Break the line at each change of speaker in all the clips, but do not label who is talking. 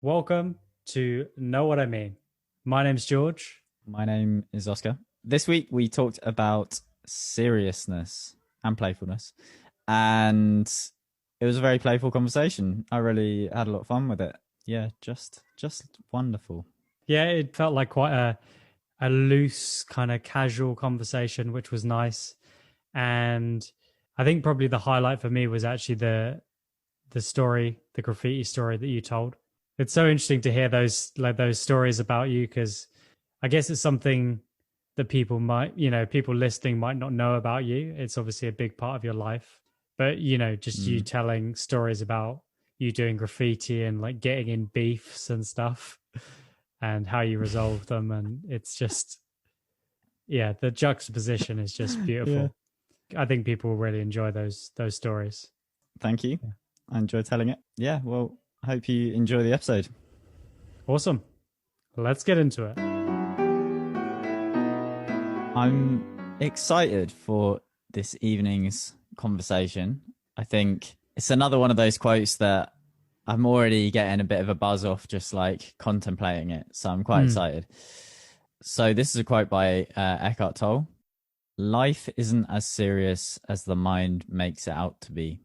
Welcome to Know What I Mean. My name's George.
My name is Oscar. This week we talked about seriousness and playfulness, and it was a very playful conversation. I really had a lot of fun with it. Yeah, just wonderful.
Yeah, it felt like quite a loose, kind of casual conversation, which was nice. And I think probably the highlight for me was actually the story, the graffiti story that you told. It's so interesting to hear those stories about you, because I guess it's something that people might, people listening might not know about you. It's obviously a big part of your life, but just you telling stories about you doing graffiti and like getting in beefs and stuff and how you resolve them. And it's just, yeah, the juxtaposition is just beautiful. Yeah. I think people will really enjoy those stories.
Thank you. Yeah. I enjoy telling it. Yeah, well, I hope you enjoy the episode.
Awesome. Let's get into it.
I'm excited for this evening's conversation. I think it's another one of those quotes that I'm already getting a bit of a buzz off just like contemplating it. So I'm quite excited. So this is a quote by Eckhart Tolle. Life isn't as serious as the mind makes it out to be.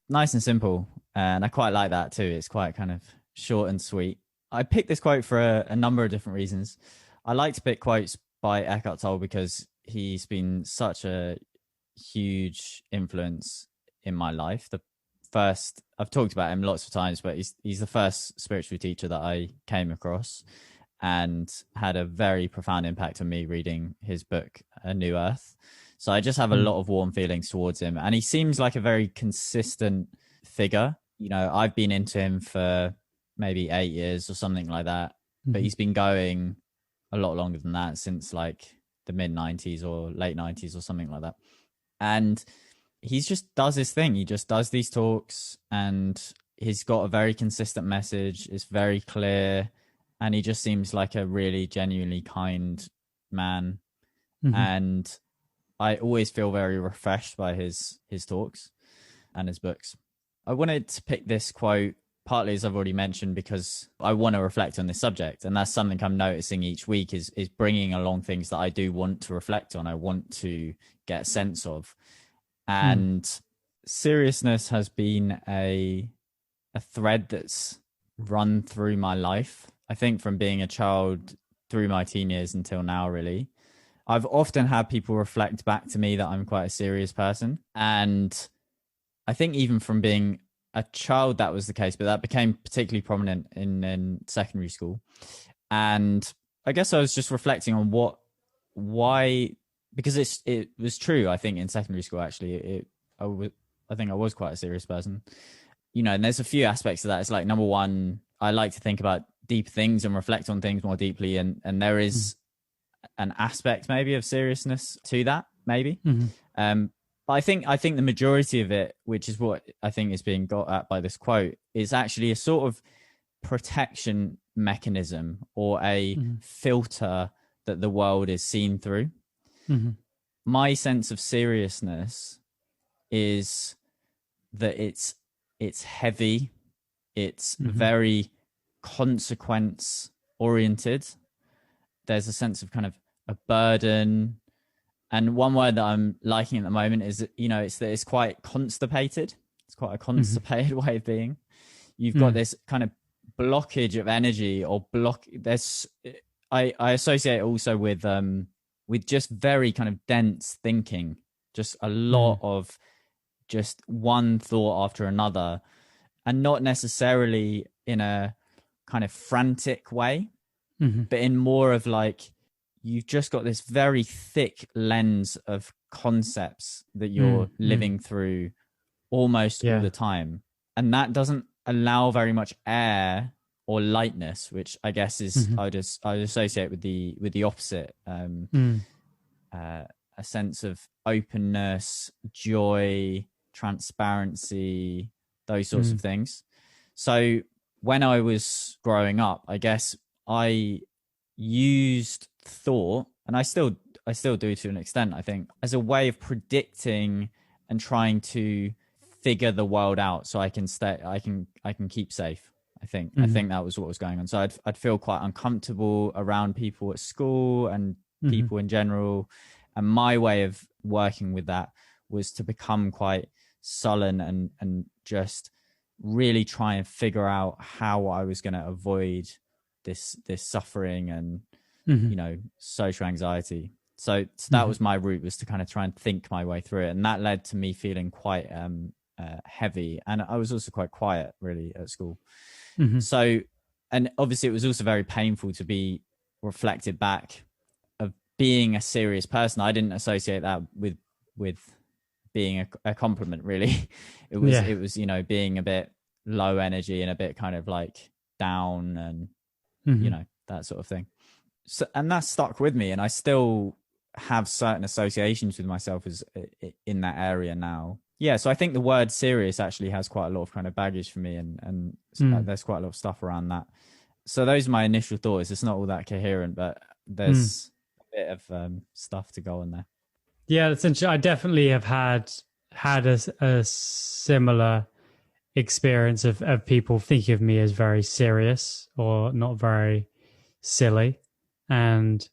Nice and simple. And I quite like that too. It's quite kind of short and sweet. I picked this quote for a number of different reasons. I like to pick quotes by Eckhart Tolle because he's been such a huge influence in my life. I've talked about him lots of times, but he's the first spiritual teacher that I came across and had a very profound impact on me reading his book, A New Earth. So I just have a lot of warm feelings towards him. And he seems like a very consistent figure. I've been into him for maybe 8 years or something like that, but he's been going a lot longer than that, since like the mid 90s or late 90s or something like that. And he just does his thing. He just does these talks and he's got a very consistent message. It's very clear. And he just seems like a really genuinely kind man. And I always feel very refreshed by his talks and his books. I wanted to pick this quote partly, as I've already mentioned, because I want to reflect on this subject. And that's something I'm noticing each week is bringing along things that I do want to reflect on. I want to get a sense of. And seriousness has been a thread that's run through my life. I think from being a child through my teen years until now, really. I've often had people reflect back to me that I'm quite a serious person. And I think even from being a child, that was the case, but that became particularly prominent in secondary school. And I guess I was just reflecting on why, because it was true, I think, in secondary school, actually. I think I was quite a serious person. And there's a few aspects of that. It's like, number one, I like to think about deep things and reflect on things more deeply. And there is an aspect maybe of seriousness to that, maybe. But I think the majority of it, which is what I think is being got at by this quote, is actually a sort of protection mechanism or a filter that the world is seen through. My sense of seriousness is that it's heavy, it's very consequence oriented. There's a sense of kind of a burden. And one word that I'm liking at the moment is, it's quite constipated. It's quite a constipated way of being. You've got this kind of blockage of energy or I associate it also with just very kind of dense thinking, just a lot of just one thought after another, and not necessarily in a kind of frantic way, but in more of like, you've just got this very thick lens of concepts that you're living through almost all the time. And that doesn't allow very much air or lightness, which I guess is I would associate with the opposite, a sense of openness, joy, transparency, those sorts of things. So when I was growing up, I guess I used thought, and I still do to an extent, I think, as a way of predicting and trying to figure the world out so I can keep safe, I think that was what was going on. So I'd feel quite uncomfortable around people at school and people in general. And my way of working with that was to become quite sullen and just really try and figure out how I was going to avoid this suffering and, you know, social anxiety. So that was my route, was to kind of try and think my way through it. And that led to me feeling quite heavy. And I was also quite quiet really at school. So, and obviously it was also very painful to be reflected back of being a serious person. I didn't associate that with being a compliment really. It was, you know, being a bit low energy and a bit kind of like down and, you know, that sort of thing. So, and that stuck with me, and I still have certain associations with myself as in that area now. Yeah, so I think the word serious actually has quite a lot of kind of baggage for me, and there's quite a lot of stuff around that. So those are my initial thoughts. It's not all that coherent, but there's a bit of stuff to go on there.
Yeah, essentially, I definitely have had a similar experience of people thinking of me as very serious or not very silly, and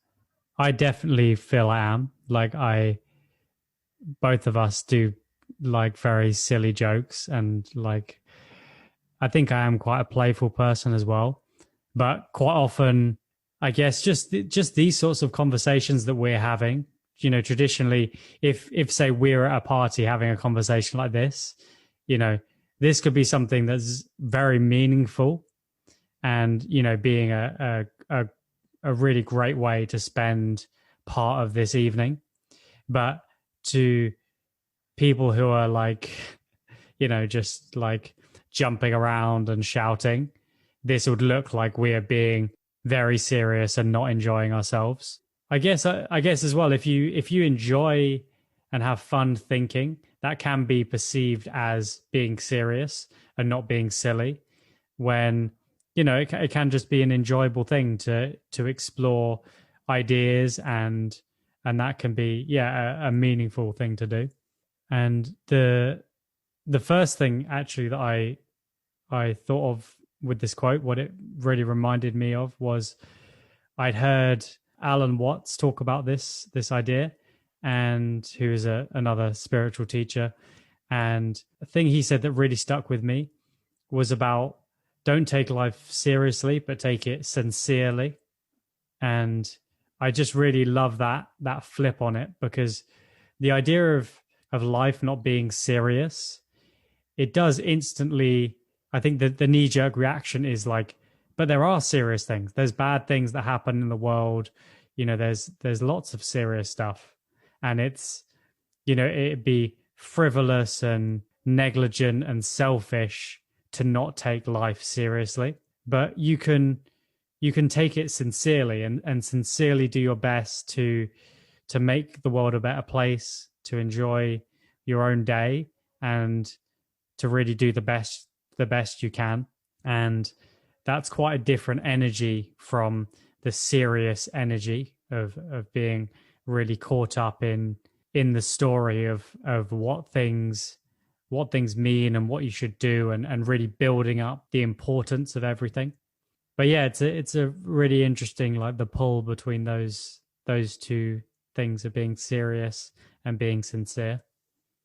I definitely feel I am. Like both of us do like very silly jokes, and like I think I am quite a playful person as well. But quite often, I guess just these sorts of conversations that we're having, you know, traditionally, if say we're at a party having a conversation like this, you know, this could be something that's very meaningful, and you know, being a really great way to spend part of this evening. But to people who are like, you know, just like jumping around and shouting, this would look like we are being very serious and not enjoying ourselves. I guess as well, if you enjoy and have fun thinking, that can be perceived as being serious and not being silly, when, you know, it can just be an enjoyable thing to explore ideas, and that can be a meaningful thing to do. And the first thing actually that I thought of with this quote, what it really reminded me of, was I'd heard Alan Watts talk about this idea, and who is another spiritual teacher. And a thing he said that really stuck with me was about, don't take life seriously, but take it sincerely. And I just really love that flip on it, because the idea of life not being serious, it does instantly, I think that the knee-jerk reaction is like, but there are serious things. There's bad things that happen in the world. You know, there's lots of serious stuff. And it's, you know, it'd be frivolous and negligent and selfish to not take life seriously. But you can take it sincerely and sincerely do your best to make the world a better place, to enjoy your own day, and to really do the best you can. And that's quite a different energy from the serious energy of being really caught up in the story of what things mean and what you should do, and really building up the importance of everything. But yeah, it's a really interesting, like, the pull between those two things of being serious and being sincere.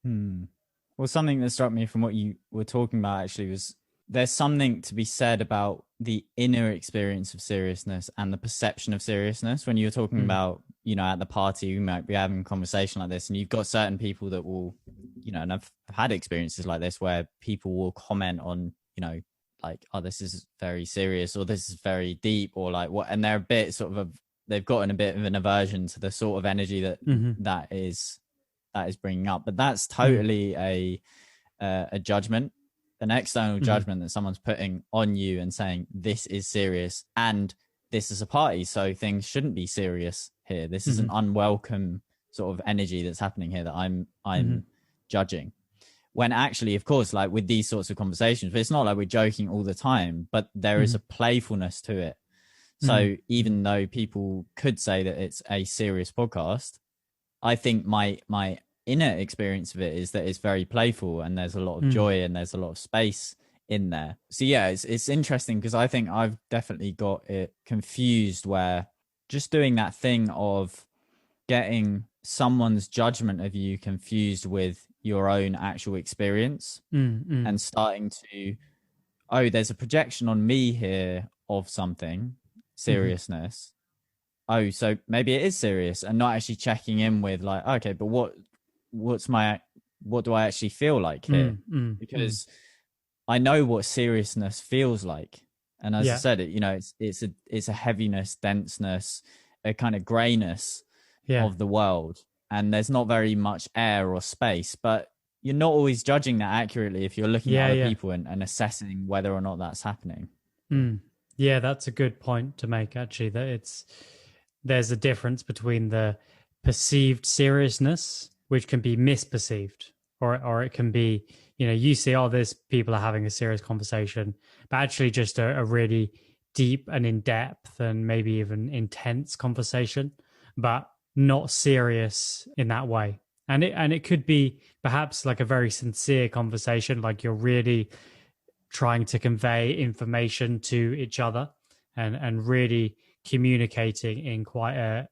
Well, something that struck me from what you were talking about actually was, there's something to be said about the inner experience of seriousness and the perception of seriousness. When you're talking about, you know, at the party, you might be having a conversation like this, and you've got certain people that will, you know, and I've had experiences like this where people will comment on, you know, like, oh, this is very serious, or this is very deep, or like what, and they're a bit sort of they've gotten a bit of an aversion to the sort of energy that that is bringing up. But that's totally a judgment, an external judgment that someone's putting on you and saying, this is serious and this is a party, so things shouldn't be serious here. This is an unwelcome sort of energy that's happening here that I'm judging. When actually, of course, like with these sorts of conversations, but it's not like we're joking all the time, but there is a playfulness to it. So even though people could say that it's a serious podcast, I think my inner experience of it is that it's very playful, and there's a lot of joy, and there's a lot of space in there. So yeah, it's interesting because I think I've definitely got it confused where just doing that thing of getting someone's judgment of you confused with your own actual experience and starting to, oh, there's a projection on me here of something, seriousness. Oh, so maybe it is serious, and not actually checking in with like, okay, but what do I actually feel like here? Because I know what seriousness feels like. And as I said, it's a heaviness, denseness, a kind of grayness of the world. And there's not very much air or space, but you're not always judging that accurately if you're looking at other people and assessing whether or not that's happening.
Yeah, that's a good point to make, actually, that there's a difference between the perceived seriousness, which can be misperceived, or it can be, you see, oh, there's people are having a serious conversation, but actually just a really deep and in-depth and maybe even intense conversation, but not serious in that way. And it could be perhaps like a very sincere conversation, like you're really trying to convey information to each other and really communicating in quite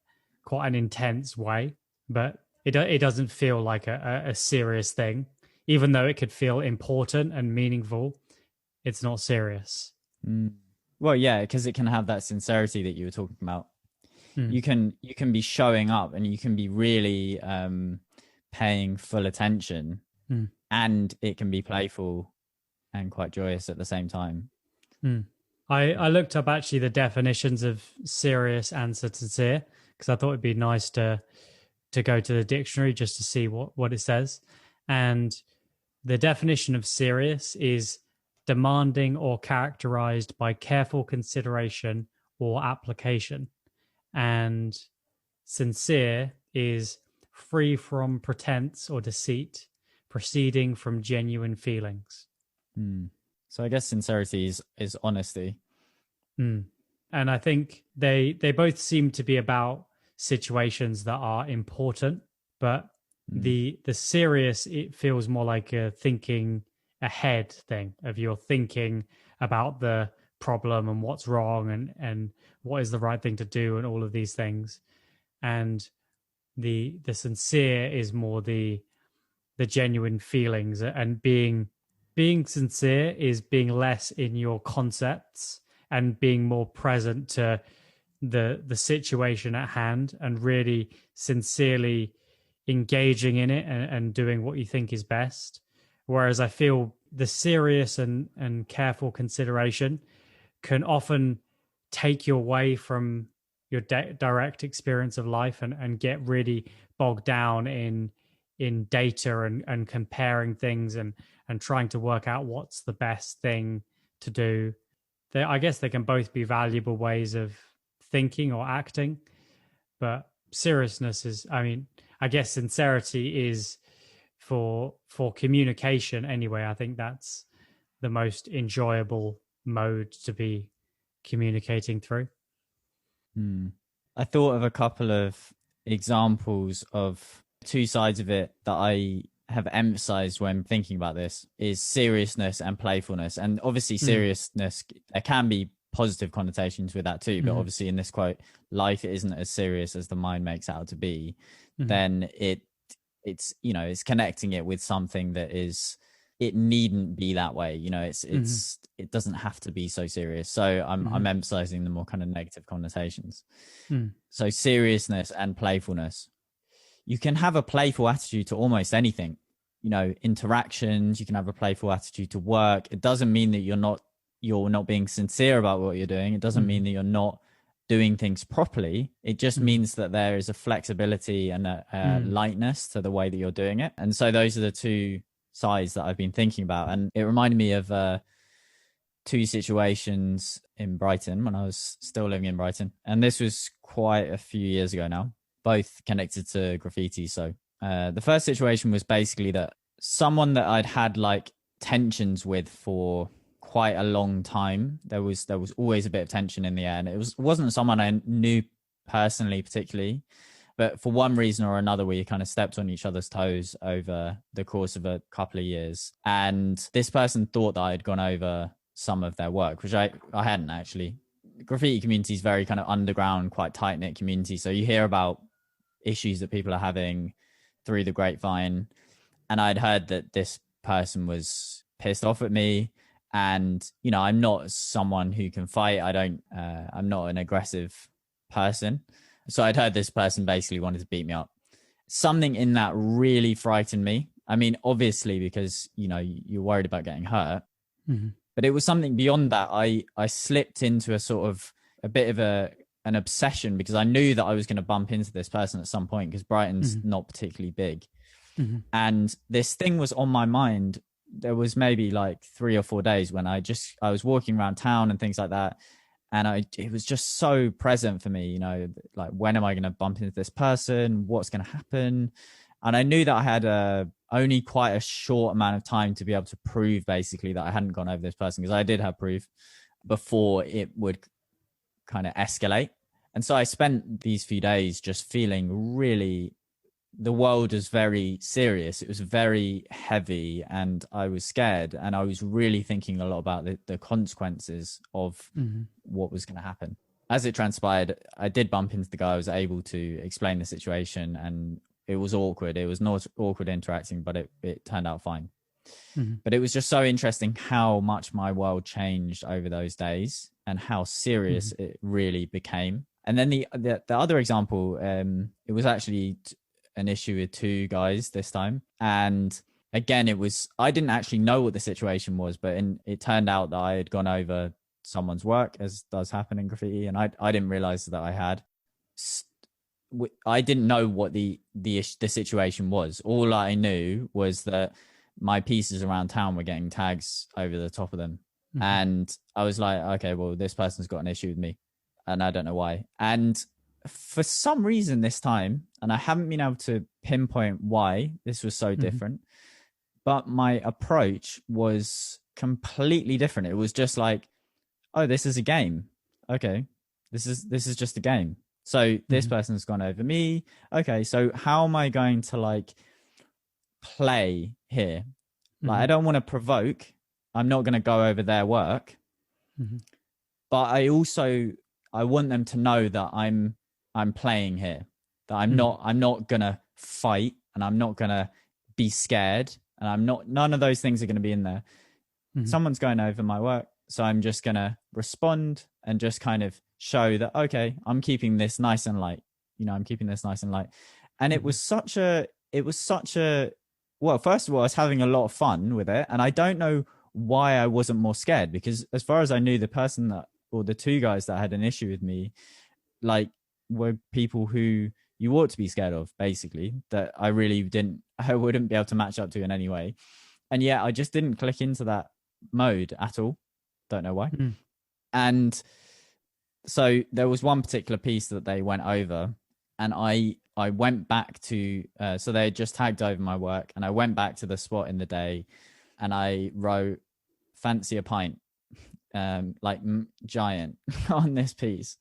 an intense way, but it doesn't feel like a serious thing, even though it could feel important and meaningful. It's not serious.
Well, yeah, because it can have that sincerity that you were talking about. You can be showing up and you can be really paying full attention, and it can be playful and quite joyous at the same time.
I looked up actually the definitions of serious and sincere because I thought it'd be nice to go to the dictionary just to see what it says. And the definition of serious is demanding or characterized by careful consideration or application. And sincere is free from pretense or deceit, proceeding from genuine feelings.
So I guess sincerity is honesty.
And I think they both seem to be about situations that are important, but the serious, it feels more like a thinking ahead thing of you're thinking about the problem and what's wrong and what is the right thing to do and all of these things. And the sincere is more the genuine feelings, and being sincere is being less in your concepts and being more present to the situation at hand and really sincerely engaging in it and doing what you think is best. Whereas I feel the serious and careful consideration can often take you away from your direct experience of life and get really bogged down in data and comparing things and trying to work out what's the best thing to do. I guess they can both be valuable ways of thinking or acting, but seriousness is, I guess sincerity is for communication anyway. I think that's the most enjoyable mode to be communicating through.
I thought of a couple of examples of two sides of it that I have emphasized when thinking about this is seriousness and playfulness. And obviously seriousness, there can be positive connotations with that too, but obviously in this quote, life isn't as serious as the mind makes out to be, then it's it's connecting it with something that is, it needn't be that way, it doesn't have to be so serious. So I'm emphasizing the more kind of negative connotations. So seriousness and playfulness, you can have a playful attitude to almost anything, interactions. You can have a playful attitude to work. It doesn't mean that you're not being sincere about what you're doing. It doesn't mean that you're not doing things properly. It just means that there is a flexibility and a lightness to the way that you're doing it. And so those are the two sides that I've been thinking about. And it reminded me of two situations in Brighton when I was still living in Brighton. And this was quite a few years ago now, both connected to graffiti. So the first situation was basically that someone that I'd had like tensions with for quite a long time. There was always a bit of tension in the air, and it wasn't someone I knew personally particularly, But for one reason or another, we kind of stepped on each other's toes over the course of a couple of years. And this person thought that I had gone over some of their work, which I hadn't actually. The graffiti community is very kind of underground, quite tight-knit community. So you hear about issues that people are having through the grapevine. And I'd heard that this person was pissed off at me. And, you know, I'm not someone who can fight. I'm not an aggressive person. So I'd heard this person basically wanted to beat me up. Something in that really frightened me. I mean, obviously, because, you know, you're worried about getting hurt. Mm-hmm. But it was something beyond that. I slipped into a bit of an obsession, because I knew that I was going to bump into this person at some point, because Brighton's not particularly big. Mm-hmm. And this thing was on my mind. There was maybe like 3 or 4 days when I was walking around town and things like that. And it was just so present for me, you know, like, when am I going to bump into this person? What's going to happen? And I knew that I had only quite a short amount of time to be able to prove basically that I hadn't gone over this person, because I did have proof before it would kind of escalate. And so I spent these few days just feeling really, the world was very serious. It was very heavy, and I was scared, and I was really thinking a lot about the consequences of what was going to happen. As it transpired, I did bump into the guy. I was able to explain the situation, and it was awkward. It was not awkward interacting, but it turned out fine. Mm-hmm. But it was just so interesting how much my world changed over those days, and how serious it really became. And then the other example, it was actually an issue with 2 guys this time. And again, I didn't actually know what the situation was, but it turned out that I had gone over someone's work, as does happen in graffiti. And I didn't realize that I had. I didn't know what the situation was. All I knew was that my pieces around town were getting tags over the top of them. Mm-hmm. And I was like, okay, well, this person's got an issue with me, and I don't know why. And for some reason this time, and I haven't been able to pinpoint why this was so different, but my approach was completely different. It was just like, oh, this is a game. Okay, this is just a game. So this person's gone over me. Okay, so how am I going to like play here? Like, I don't want to provoke. I'm not going to go over their work. But I want them to know that I'm playing here, that I'm not gonna fight, and I'm not gonna be scared, and none of those things are gonna be in there. Someone's going over my work, so I'm just gonna respond and just kind of show that, okay, I'm keeping this nice and light. You know, I'm keeping this nice and light. And it was such a, well, first of all, I was having a lot of fun with it, and I don't know why I wasn't more scared, because as far as I knew, the person or the 2 guys that had an issue with me, like, were people who you ought to be scared of, basically, that I wouldn't be able to match up to in any way. And yet I just didn't click into that mode at all. Don't know why. And so there was one particular piece that they went over, and I went back to, so they had just tagged over my work, and I went back to the spot in the day, and I wrote "fancy a pint," like giant on this piece.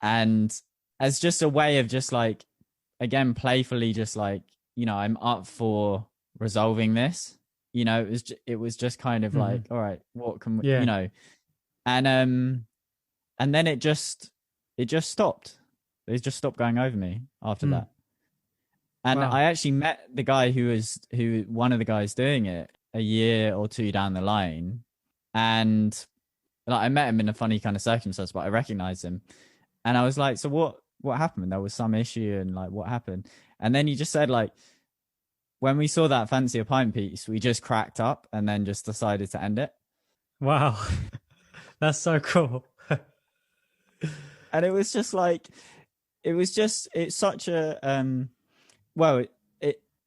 And as just a way of just like, again, playfully, just like, you know, I'm up for resolving this. You know, it was just kind of like, all right, what can we, you know, and then it just stopped. They just stopped going over me after that. And I actually met the guy who one of the guys doing it a year or 2 down the line, and like, I met him in a funny kind of circumstance, but I recognized him. And I was like, so what happened? There was some issue, and like, what happened? And then he just said, like, when we saw that "fancy a pint" piece, we just cracked up and then just decided to end it. Wow.
That's so cool.
And it was just like, it's such a,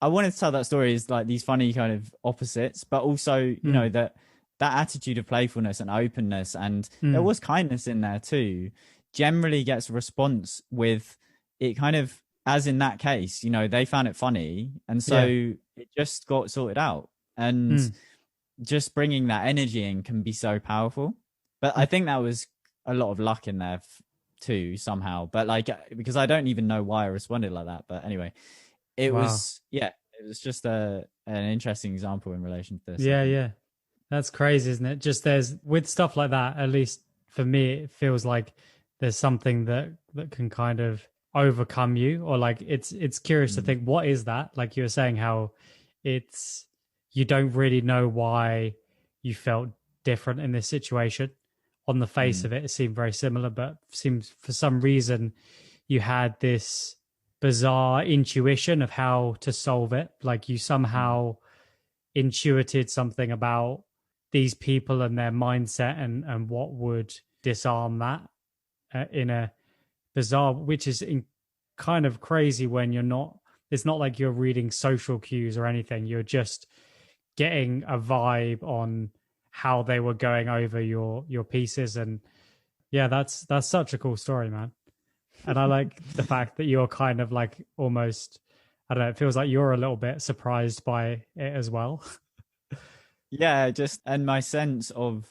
I wanted to tell that story as like these funny kind of opposites, but also, you know, that attitude of playfulness and openness, and there was kindness in there too, generally gets a response with it, kind of, as in that case, you know, they found it funny, and so it just got sorted out. And just bringing that energy in can be so powerful. But I think that was a lot of luck in there to somehow, but like, because I don't even know why I responded like that. But anyway, it
Wow.
was, yeah, it was just an interesting example in relation to this.
Yeah, yeah. That's crazy, isn't it? Just there's with stuff like that, at least for me, it feels like there's something that can kind of overcome you, or like it's curious to think what is that? Like you were saying, how it's you don't really know why you felt different in this situation. On the face of it, it seemed very similar, but seems for some reason you had this bizarre intuition of how to solve it. Like you somehow intuited something about these people and their mindset and what would disarm that in a bizarre, which is kind of crazy when you're not, it's not like you're reading social cues or anything. You're just getting a vibe on how they were going over your pieces. And yeah, that's such a cool story, man. And I like the fact that you're kind of like almost, I don't know, it feels like you're a little bit surprised by it as well.
Yeah, just, and my sense of,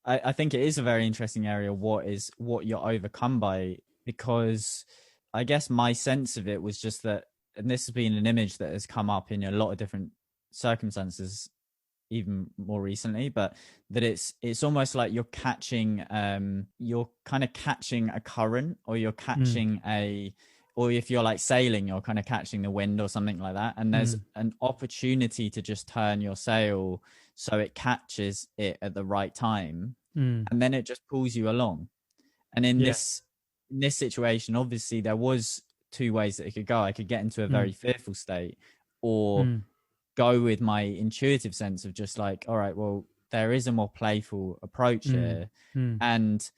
I think it is a very interesting area, what you're overcome by, because I guess my sense of it was just that, and this has been an image that has come up in a lot of different circumstances even more recently, but that it's almost like you're kind of catching a current, or you're catching or if you're like sailing, you're kind of catching the wind or something like that, and there's an opportunity to just turn your sail so it catches it at the right time, and then it just pulls you along. And in this situation, obviously there was two ways that it could go. I could get into a very fearful state, or go with my intuitive sense of just like, all right, well, there is a more playful approach here. And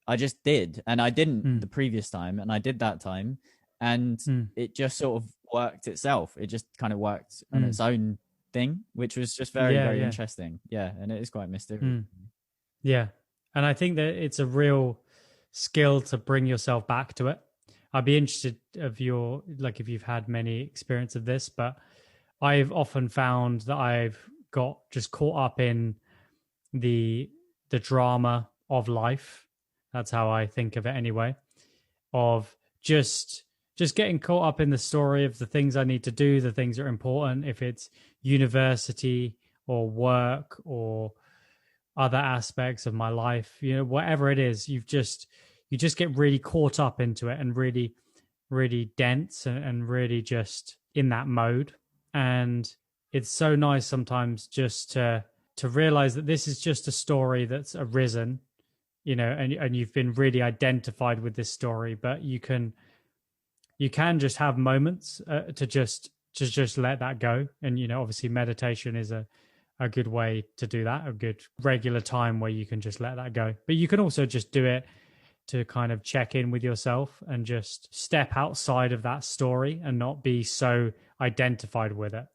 I just did, and I didn't the previous time, and I did that time, and it just sort of worked itself. It just kind of worked on its own thing, which was just very interesting. Yeah, and it is quite mysterious.
Yeah, and I think that it's a real skill to bring yourself back to it. I'd be interested of your, like, if you've had many experience of this, but I've often found that I've got just caught up in the drama of life. That's how I think of it anyway, of just getting caught up in the story of the things I need to do, the things that are important, if it's university or work or other aspects of my life, you know, whatever it is, you just get really caught up into it and really, really dense and really just in that mode. And it's so nice sometimes just to realize that this is just a story that's arisen, you know, and you've been really identified with this story, but you can just have moments to just let that go. And, you know, obviously meditation is a good way to do that, a good regular time where you can just let that go. But you can also just do it to kind of check in with yourself and just step outside of that story and not be so identified with it.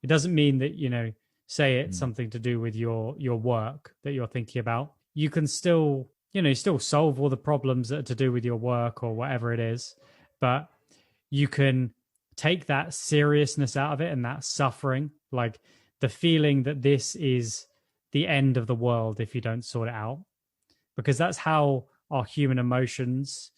It doesn't mean that, you know, say it's something to do with your work that you're thinking about. You can still, you know, still solve all the problems that are to do with your work or whatever it is, but you can take that seriousness out of it and that suffering, like the feeling that this is the end of the world if you don't sort it out, because that's how our human emotions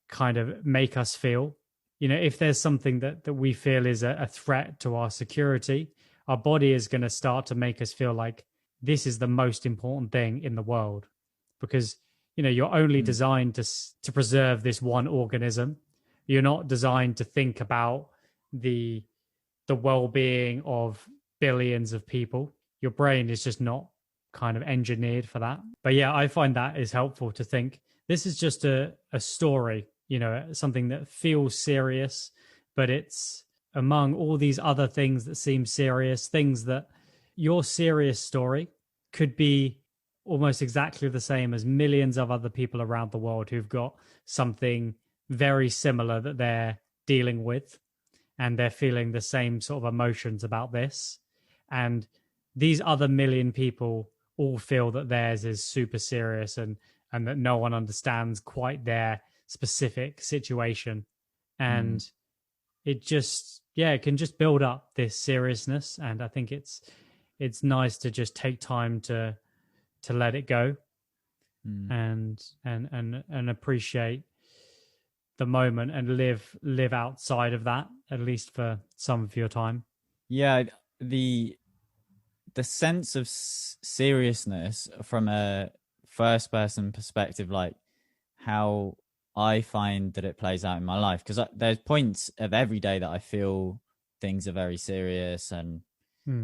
kind of make us feel. You know, if there's something that we feel is a threat to our security, our body is going to start to make us feel like this is the most important thing in the world, because, you know, you're only designed to preserve this one organism. You're not designed to think about the well-being of billions of people. Your brain is just not kind of engineered for that. But yeah, I find that is helpful to think this is just a story, you know, something that feels serious, but it's among all these other things that seem serious, things that your serious story could be almost exactly the same as millions of other people around the world who've got something very similar that they're dealing with, and they're feeling the same sort of emotions about this. And these other million people all feel that theirs is super serious and that no one understands quite their specific situation. And it just, yeah, it can just build up this seriousness. And I think it's nice to just take time to let it go and appreciate the moment and live outside of that, at least for some of your time.
Yeah, the sense of seriousness from a first person perspective, like how I find that it plays out in my life, because there's points of every day that I feel things are very serious and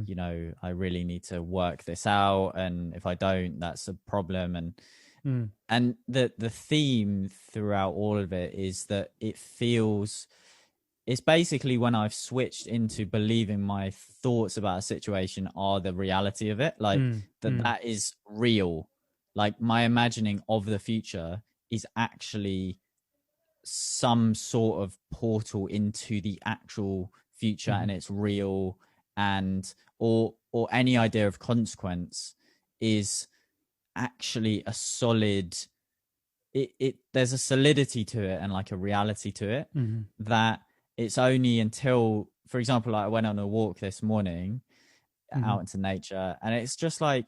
you know, I really need to work this out, and if I don't, that's a problem. And the theme throughout all of it is that it's basically when I've switched into believing my thoughts about a situation are the reality of it, like that is real. Like my imagining of the future is actually some sort of portal into the actual future, and it's real. And or any idea of consequence is actually a solid, it there's a solidity to it and like a reality to it, that it's only until, for example, like I went on a walk this morning out into nature, and it's just like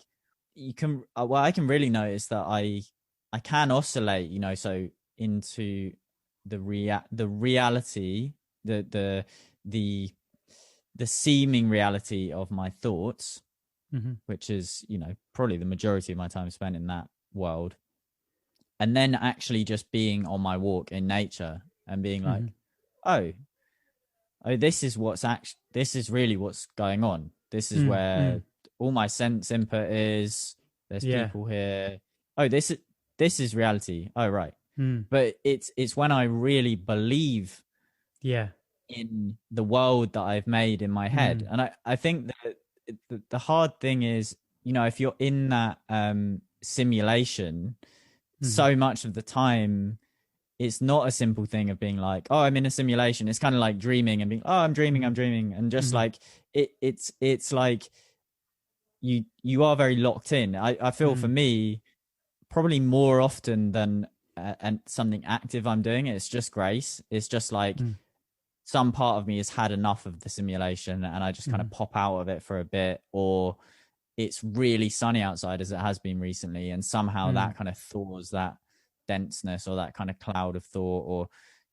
you can I can really notice that I can oscillate, you know, so into the reality, the seeming reality of my thoughts, which is, you know, probably the majority of my time spent in that world, and then actually just being on my walk in nature and being like, oh, this is really what's going on. This is where all my sense input is. There's people here. Oh, this is reality. Oh, right. But it's when I really believe in the world that I've made in my head. And I think that the hard thing is, you know, if you're in that simulation, so much of the time it's not a simple thing of being like, oh, I'm in a simulation. It's kind of like dreaming and being, oh, I'm dreaming, and just like it's like you are very locked in. I feel for me, probably more often than and something active I'm doing, it's just grace. It's just like some part of me has had enough of the simulation and I just kind of pop out of it for a bit, or it's really sunny outside as it has been recently, and somehow that kind of thaws that denseness or that kind of cloud of thought, or,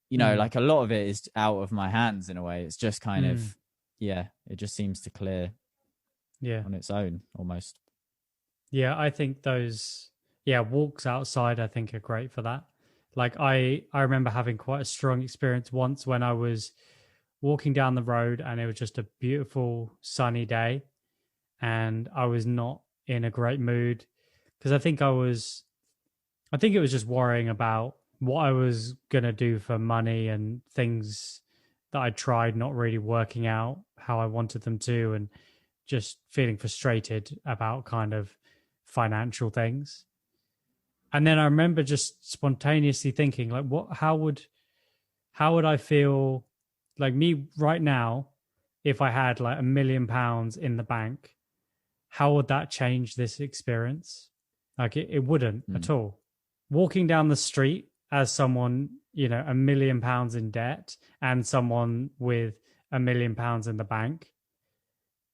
you know, like a lot of it is out of my hands in a way. It's just kind of, it just seems to clear on its own almost.
Yeah, I think those walks outside I think are great for that. Like I remember having quite a strong experience once when I was walking down the road and it was just a beautiful sunny day and I was not in a great mood because I think it was just worrying about what I was going to do for money and things that I tried not really working out how I wanted them to, and just feeling frustrated about kind of financial things. And then I remember just spontaneously thinking, like, how would I feel like me right now if I had like £1 million in the bank? How would that change this experience? Like it wouldn't at all. Walking down the street as someone, you know, £1 million in debt and someone with £1 million in the bank,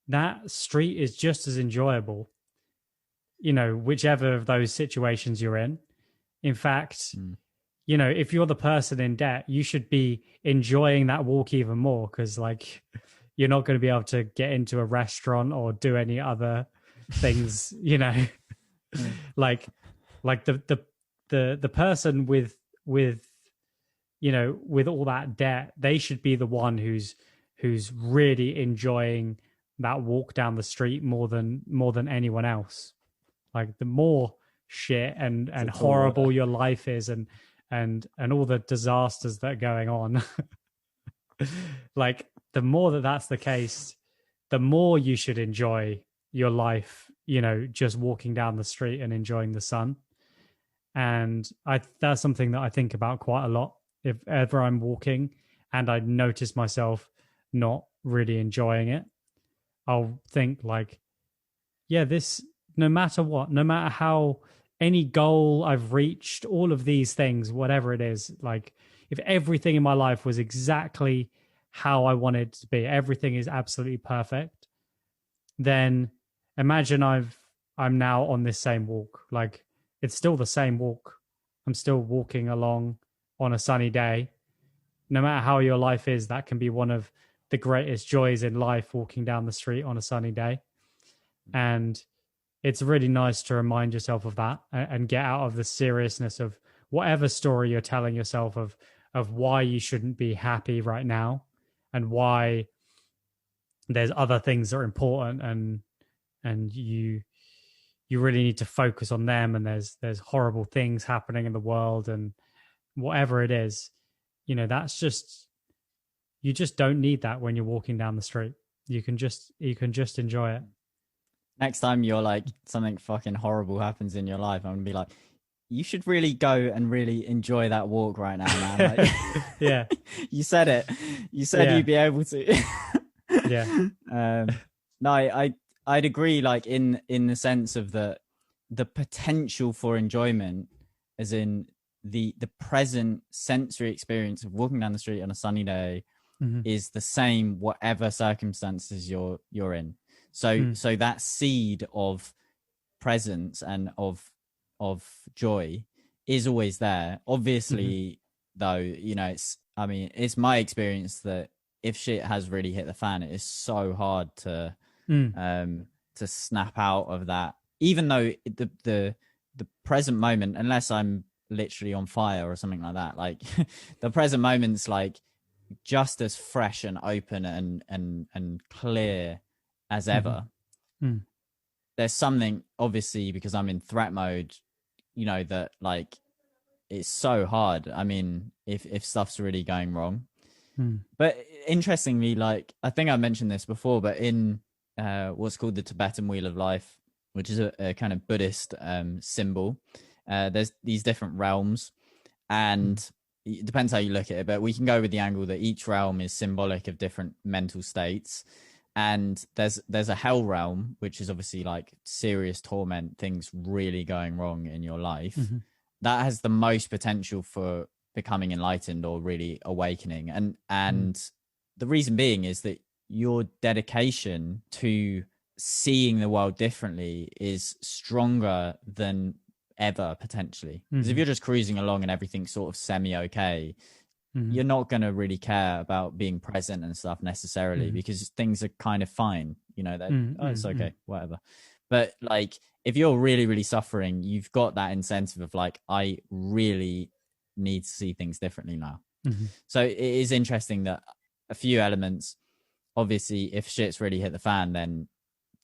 that street is just as enjoyable, you know, whichever of those situations you're in. In fact, you know, if you're the person in debt, you should be enjoying that walk even more, because like you're not going to be able to get into a restaurant or do any other things, you know. like the person with you know, with all that debt, they should be the one who's really enjoying that walk down the street more than anyone else. Like the more shit and horrible your life is and all the disasters that are going on, like the more that's the case, the more you should enjoy your life, you know, just walking down the street and enjoying the sun. And that's something that I think about quite a lot. If ever I'm walking and I notice myself not really enjoying it, I'll think like, yeah, this, no matter what, no matter how any goal I've reached, all of these things, whatever it is, like if everything in my life was exactly how I wanted it to be, everything is absolutely perfect, then imagine I'm now on this same walk. Like it's still the same walk. I'm still walking along on a sunny day, no matter how your life is, that can be one of the greatest joys in life, walking down the street on a sunny day. And it's really nice to remind yourself of that and get out of the seriousness of whatever story you're telling yourself of why you shouldn't be happy right now and why there's other things that are important, and you really need to focus on them, and there's horrible things happening in the world, and whatever it is, that's just, you just don't need that when you're walking down the street. You can just enjoy it.
Next time you're like, something fucking horrible happens in your life, I'm gonna be like, you should really go and really enjoy that walk right now, man. Like,
yeah.
You said it. You said you'd be able to.
Yeah.
No, I'd agree, like in the sense of the potential for enjoyment, as in the present sensory experience of walking down the street on a sunny day is the same whatever circumstances you're in. So that seed of presence and of joy is always there. Obviously, though, it's my experience that if shit has really hit the fan, it is so hard to snap out of that. Even though the present moment, unless I'm literally on fire or something like that, like the present moment's like just as fresh and open and clear as ever. There's something, obviously, because I'm in threat mode, that like it's so hard. I mean, if stuff's really going wrong. But interestingly, like I think I mentioned this before, but in what's called the Tibetan Wheel of Life, which is a kind of Buddhist symbol, there's these different realms, and it depends how you look at it, but we can go with the angle that each realm is symbolic of different mental states. And there's a hell realm, which is obviously like serious torment, things really going wrong in your life. That has the most potential for becoming enlightened or really awakening. And the reason being is that your dedication to seeing the world differently is stronger than ever, potentially. Because if you're just cruising along and everything's sort of semi-okay, you're not going to really care about being present and stuff necessarily, because things are kind of fine, that it's okay, whatever. But like if you're really, really suffering, you've got that incentive of like, I really need to see things differently now. So it is interesting that a few elements, obviously, if shit's really hit the fan, then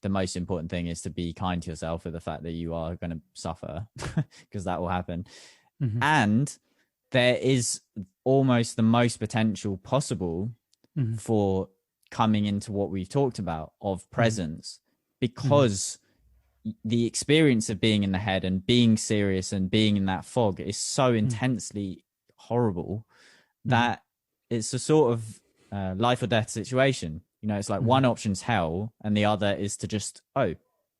the most important thing is to be kind to yourself with the fact that you are going to suffer, because that will happen. And there is almost the most potential possible for coming into what we've talked about of presence, because the experience of being in the head and being serious and being in that fog is so intensely horrible that it's a sort of life or death situation. It's like one option's hell and the other is to just,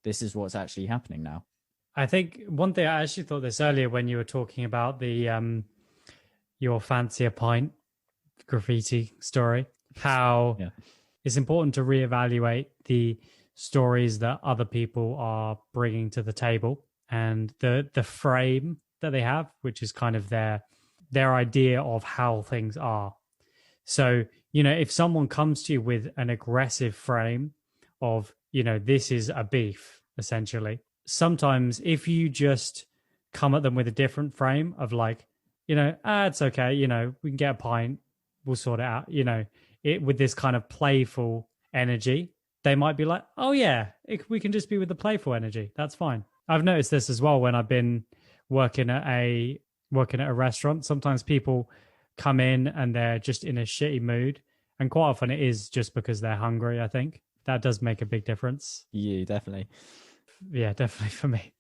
this is what's actually happening now.
I think one thing, I actually thought this earlier when you were talking about the your fancy a pint graffiti story, how it's important to reevaluate the stories that other people are bringing to the table and the frame that they have, which is kind of their idea of how things are. So, if someone comes to you with an aggressive frame of, this is a beef, essentially, sometimes if you just come at them with a different frame of like, it's okay, we can get a pint, we'll sort it out, with this kind of playful energy, they might be like, oh yeah, we can just be with the playful energy. That's fine. I've noticed this as well when I've been working at a restaurant. Sometimes people come in and they're just in a shitty mood. And quite often it is just because they're hungry, I think. That does make a big difference.
You definitely.
Yeah, definitely for me.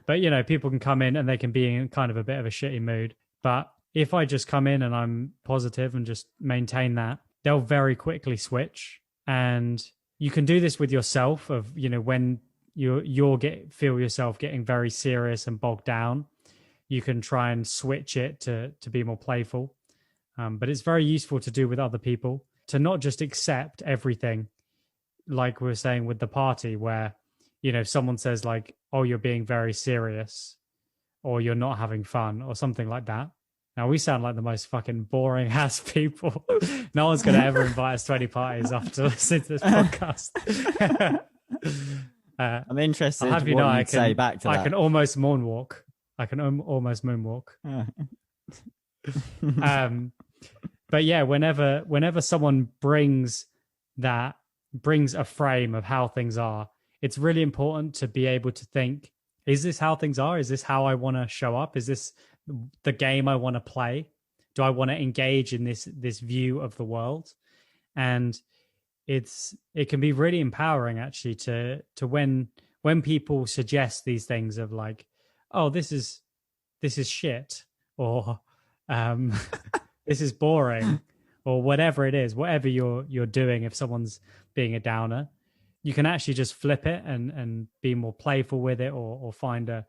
But, people can come in and they can be in kind of a bit of a shitty mood. But if I just come in and I'm positive and just maintain that, they'll very quickly switch. And you can do this with yourself of, when you'll feel yourself getting very serious and bogged down, you can try and switch it to be more playful. But it's very useful to do with other people, to not just accept everything, like we were saying with the party, where, if someone says like, oh, you're being very serious or you're not having fun or something like that, Now we sound like the most fucking boring ass people. No one's going to ever invite us to any parties after listening to this podcast.
I'm interested
I'll have you
what
know,
you'd say back to that.
I can almost moonwalk. I can almost moonwalk. But yeah, whenever someone brings a frame of how things are, it's really important to be able to think, is this how things are? Is this how I want to show up? Is this the game I want to play? Do I want to engage in this view of the world? And it can be really empowering actually to when people suggest these things of like, oh, this is shit, or this is boring, or whatever it is, whatever you're doing. If someone's being a downer, you can actually just flip it and be more playful with it, or find a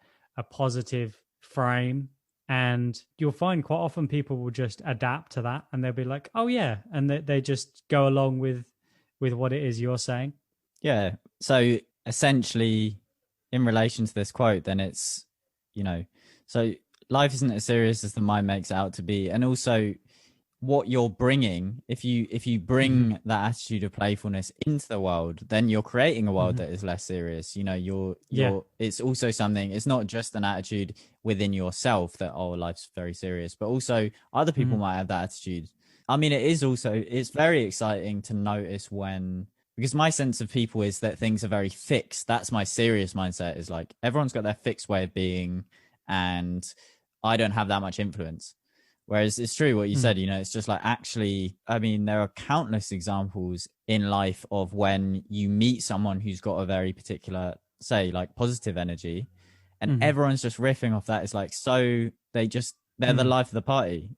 positive frame. And you'll find quite often people will just adapt to that, and they'll be like, oh yeah, and they just go along with what it is you're saying.
Yeah. So essentially, in relation to this quote, then it's, so life isn't as serious as the mind makes it out to be. And also what you're bringing, if you bring that attitude of playfulness into the world, then you're creating a world that is less serious. It's also something, it's not just an attitude within yourself that, oh, life's very serious, but also other people might have that attitude. I mean, it's very exciting to notice because my sense of people is that things are very fixed. That's my serious mindset, is like everyone's got their fixed way of being, and I don't have that much influence. Whereas it's true what you said, it's just like, actually, I mean, there are countless examples in life of when you meet someone who's got a very particular, say, like positive energy, and everyone's just riffing off that. It's like, so they're the life of the party,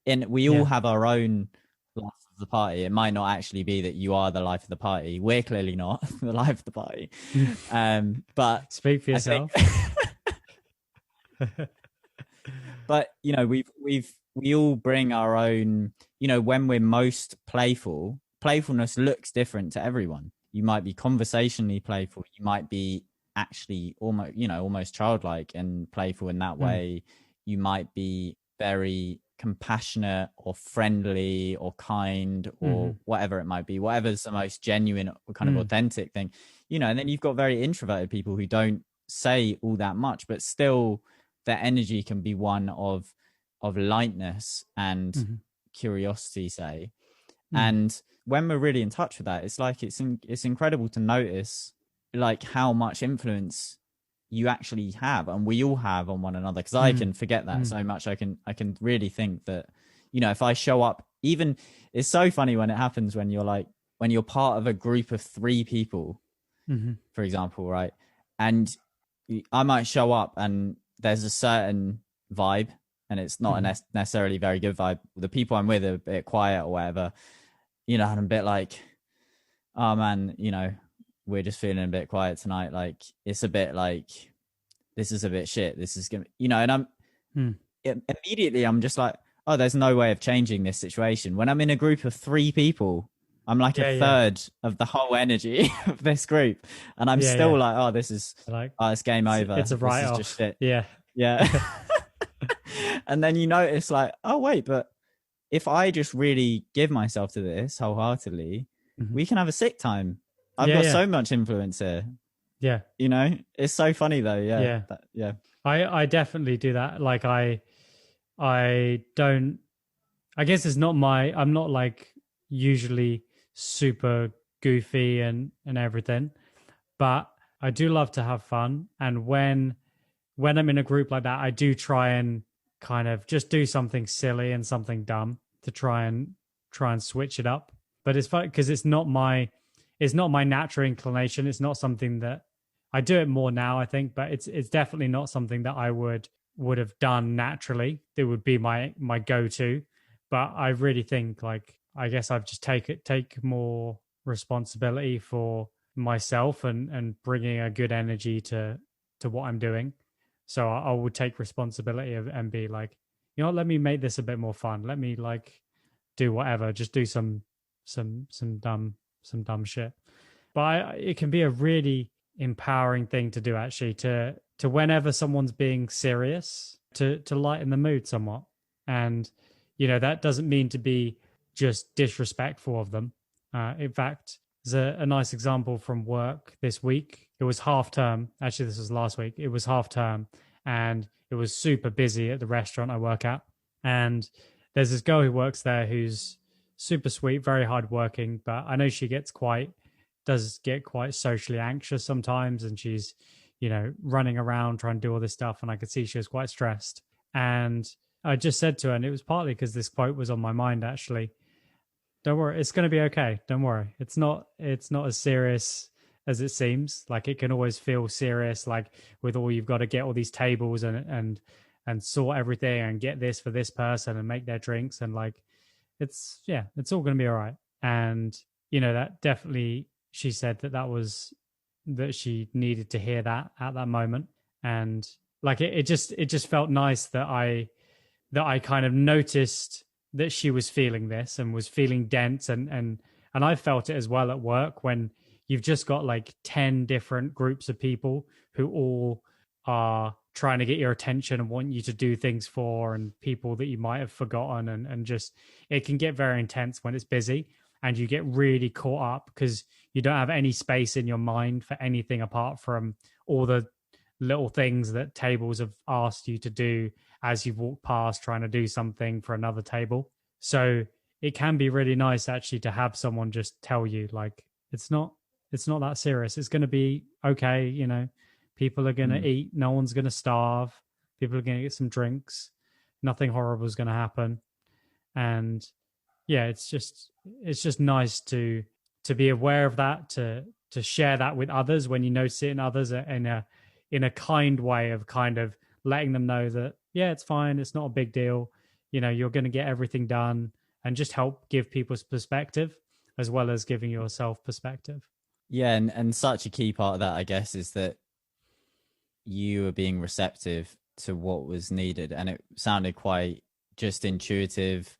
and we all have our own life of the party. It might not actually be that you are the life of the party. We're clearly not the life of the party. But
speak for yourself.
But we all bring our own, when we're most playful, playfulness looks different to everyone. You might be conversationally playful, you might be actually almost childlike and playful in that way. You might be very compassionate or friendly or kind, or whatever it might be, whatever's the most genuine or kind of authentic thing, and then you've got very introverted people who don't say all that much, but still their energy can be one of lightness and curiosity, say. And when we're really in touch with that, it's like it's incredible to notice like how much influence you actually have, and we all have, on one another. Because I can forget that so much. I can really think that, if I show up, even, it's so funny when it happens when you're part of a group of 3 people, for example, right? And I might show up and there's a certain vibe, and it's not a necessarily very good vibe. The people I'm with are a bit quiet or whatever, and I'm a bit like, oh man, we're just feeling a bit quiet tonight. Like, it's a bit like, this is a bit shit. This is going to, and I'm immediately, I'm just like, oh, there's no way of changing this situation. When I'm in a group of 3 people, I'm like a third of the whole energy of this group. And I'm still like, oh, this is like, oh, it's game over.
It's a write-off.
Just shit.
Yeah.
And then you notice like, oh wait, but if I just really give myself to this wholeheartedly, we can have a sick time. I've got so much influence here.
Yeah.
It's so funny though. Yeah.
I definitely do that. Like I guess it's not I'm not like usually super goofy and everything, but I do love to have fun. And when I'm in a group like that, I do try and kind of just do something silly and something dumb to try and switch it up. But it's fun because it's not my natural inclination. It's not something that I do it more now, I think, but it's definitely not something that I would have done naturally. It would be my go-to. But I really think, like, I guess I've just take more responsibility for myself and bringing a good energy to what I'm doing. So I would take responsibility and be like, let me make this a bit more fun. Let me like do whatever, just do some dumb shit. But it can be a really empowering thing to do, actually, to whenever someone's being serious, to lighten the mood somewhat And, that doesn't mean to be just disrespectful of them. In fact, there's a nice example from work this week. It was half term. Actually, this was last week. It was half term and it was super busy at the restaurant I work at. And there's this girl who works there who's super sweet, very hardworking, but I know she does get quite socially anxious sometimes. And she's, running around trying to do all this stuff. And I could see she was quite stressed. And I just said to her, and it was partly because this quote was on my mind, actually, don't worry, it's going to be okay. Don't worry. It's not as serious as it seems. Like, it can always feel serious, like with all you've got to get all these tables and sort everything and get this for this person and make their drinks. And like, it's all going to be all right. And, that definitely, she said that she needed to hear that at that moment. And like, it just felt nice that I kind of noticed that she was feeling this and was feeling dense. And I felt it as well at work when you've just got like 10 different groups of people who all are trying to get your attention and want you to do things for, and people that you might have forgotten. And just, it can get very intense when it's busy and you get really caught up because you don't have any space in your mind for anything apart from all the little things that tables have asked you to do as you've walked past trying to do something for another table. So it can be really nice actually to have someone just tell you, like, it's not that serious. It's going to be okay. People are going to eat. No one's going to starve. People are going to get some drinks. Nothing horrible is going to happen. And yeah, it's just nice to be aware of that, to share that with others when you notice it in others in a kind way of kind of letting them know that, yeah, it's fine. It's not a big deal. You're going to get everything done, and just help give people's perspective as well as giving yourself perspective.
Yeah. And such a key part of that, I guess, is that you were being receptive to what was needed. And it sounded quite just intuitive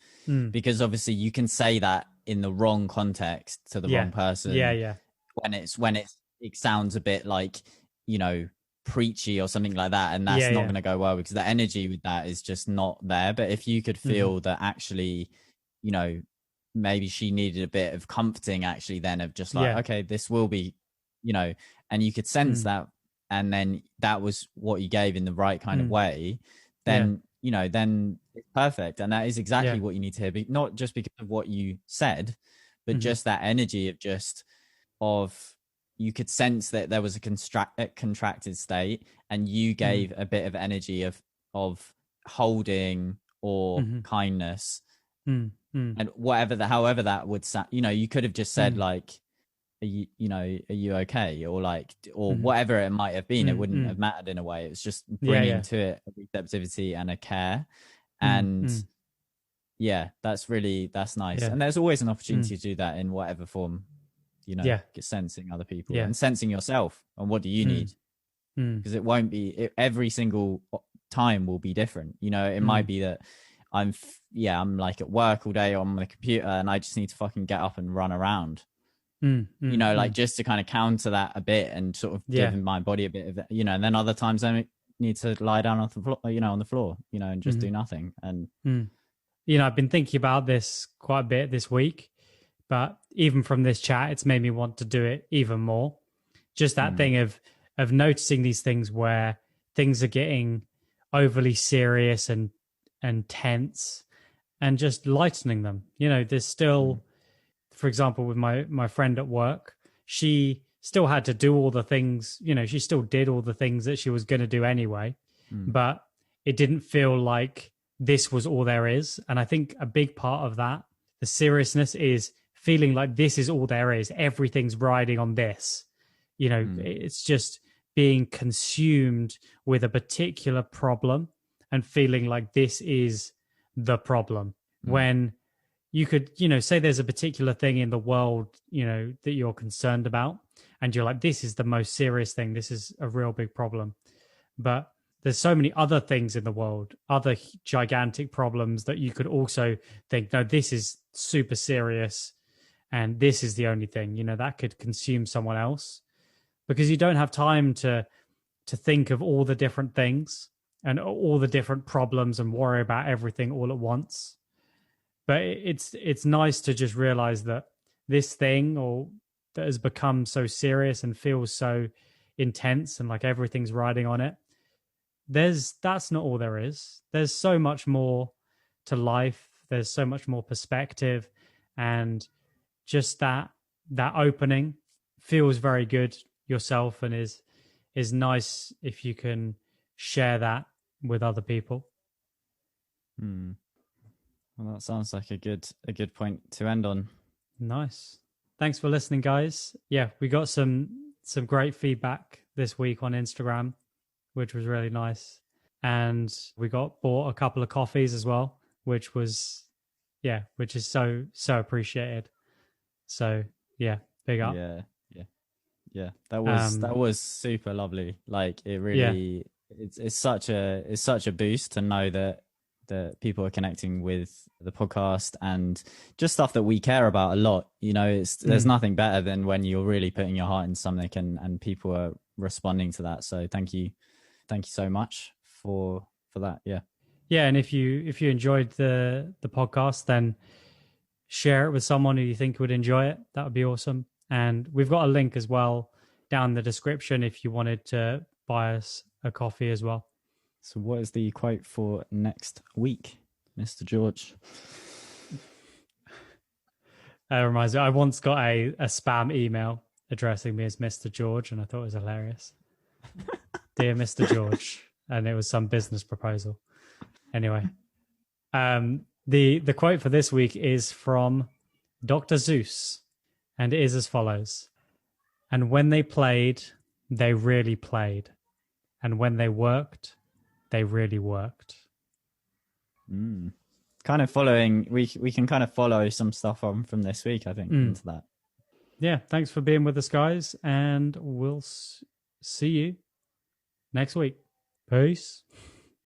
because obviously you can say that in the wrong context to the wrong person.
Yeah.
When it sounds a bit like, preachy or something like that, and that's not going to go well because the energy with that is just not there. But if you could feel that actually, maybe she needed a bit of comforting actually, then of just like, okay, this will be, and you could sense that, and then that was what you gave in the right kind of way, then then it's perfect. And that is exactly what you need to hear, but not just because of what you said, but just that energy of you could sense that there was a contracted state, and you gave a bit of energy of holding or kindness, and however that would sound. You could have just said like, are you okay, or like, or whatever it might have been. It wouldn't have mattered in a way. It's just bringing to it a receptivity and a care, and that's nice. And there's always an opportunity to do that in whatever form. Sensing other people and sensing yourself and what do you need, because it won't be every single time will be different. It might be that I'm like at work all day on the computer and I just need to fucking get up and run around, like just to kind of counter that a bit and sort of giving my body a bit of and then other times I need to lie down on the floor, and just do nothing. And
I've been thinking about this quite a bit this week. But even from this chat, it's made me want to do it even more. Just that thing of noticing these things where things are getting overly serious and tense, and just lightening them. There's still, for example, with my friend at work, she still had to do all the things, she still did all the things that she was going to do anyway. But it didn't feel like this was all there is. And I think a big part of that, the seriousness, is feeling like this is all there is. Everything's riding on this. It's just being consumed with a particular problem and feeling like this is the problem. When you could, say there's a particular thing in the world, that you're concerned about, and you're like, this is the most serious thing. This is a real big problem. But there's so many other things in the world, other gigantic problems that you could also think, no, this is super serious. And this is the only thing, that could consume someone else, because you don't have time to think of all the different things. and all the different problems and worry about everything all at once. But it's nice to just realize that this thing or that has become so serious and feels so intense and like everything's riding on it, that's not all there is. There's so much more to life. There's so much more perspective, and just that opening feels very good yourself, and is nice if you can share that with other people.
Well, that sounds like a good point to end on.
Nice. Thanks for listening, guys. Yeah, we got some great feedback this week on Instagram, which was really nice. And we bought a couple of coffees as well, which is so appreciated. So yeah, big up.
Yeah. That was super lovely. Like it really, it's such a boost to know that people are connecting with the podcast and just stuff that we care about a lot. You know, there's nothing better than when you're really putting your heart in something and people are responding to that. So thank you so much for that. Yeah,
and if you enjoyed the podcast, then share it with someone who you think would enjoy it. That would be awesome. And we've got a link as well down in the description if you wanted to buy us a coffee as well.
So what is the quote for next week, Mr. George?
That reminds me, I once got a spam email addressing me as Mr. George, and I thought it was hilarious. Dear Mr. George. And it was some business proposal. Anyway, the quote for this week is from Dr. Seuss, and it is as follows. And when they played, they really played. And when they worked, they really worked.
Kind of following, we can kind of follow some stuff on from this week, I think, into that.
Yeah, thanks for being with us, guys, and we'll see you next week. Peace.